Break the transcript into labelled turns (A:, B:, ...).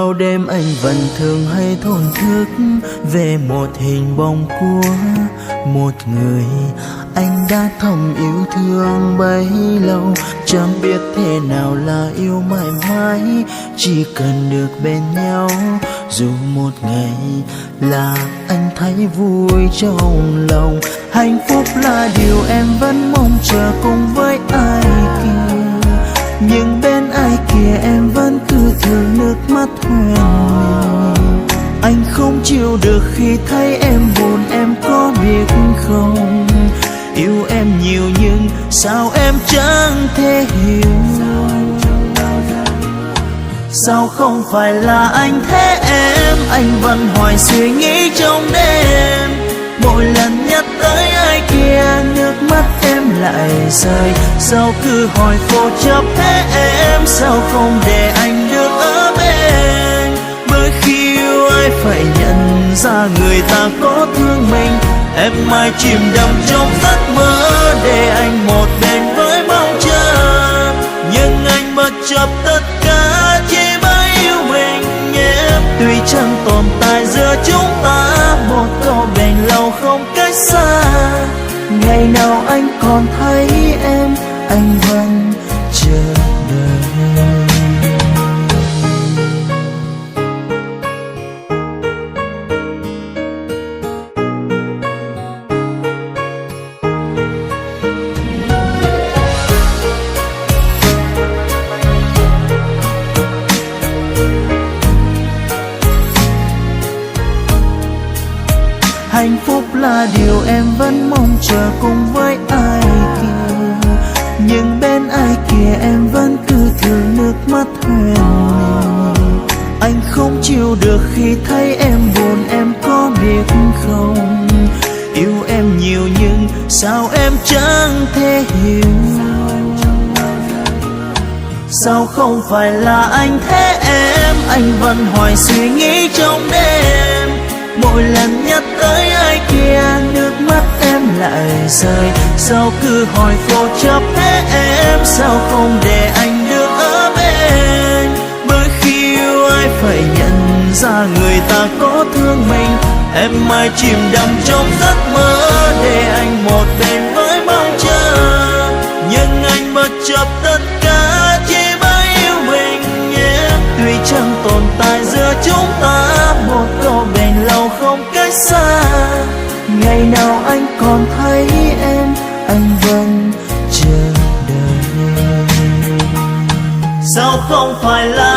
A: bao đêm anh vẫn thường hay thổn thức về một hình bóng của một người anh đã thầm yêu thương bấy lâu. Chẳng biết thế nào là yêu mãi mãi, chỉ cần được bên nhau dù một ngày là anh thấy vui trong lòng. Hạnh phúc là điều em vẫn mong chờ cùng với ai kia, nhưng bên ai kia em vẫn cứ thương nước mắt hoen mình. Anh không chịu được khi thấy em buồn, em có biết không? Yêu em nhiều nhưng sao em chẳng thể hiểu? Sao không phải là anh thế em? Anh vẫn hoài suy nghĩ trong đêm. Mỗi lần nhắc tới ai kia nước mắt em lại rơi. Sao cứ hỏi cô chấp thế em? Sao không để anh được ở bên? Bởi khi yêu ai phải nhận ra người ta có thương mình. Em mãi chìm đắm trong giấc mơ để anh một bên với mong chờ, nhưng anh bất chấp tất cả chỉ bởi yêu mình em. Tuy chẳng tồn tại giữa chúng ta một câu bền lâu không cách xa, ngày nào anh còn thấy em anh vẫn chờ đợi. Hạnh phúc là điều em vẫn mong chờ cùng với ai kia, nhưng bên ai kia em vẫn cứ thương nước mắt hoen mình. Anh không chịu được khi thấy em buồn, em có biết không? Yêu em nhiều nhưng sao em chẳng thể hiểu? Sao không phải là anh thế em? Anh vẫn hoài suy nghĩ trong đêm. Mỗi lần nhắc tới ai kia nước mắt em lại rơi. Sao cứ hỏi cô chấp thế em? Sao không để anh được ở bên? Bởi khi yêu ai phải nhận ra người ta có thương mình. Em mãi chìm đắm trong giấc mơ để anh một bên với mong chờ, nhưng anh bất chấp tất cả chỉ bởi yêu mình em. Tuy chẳng tồn tại giữa chúng ta một câu bền lâu không cách xa, ngày nào anh còn thấy em anh vẫn chờ đợi. Sao không phải là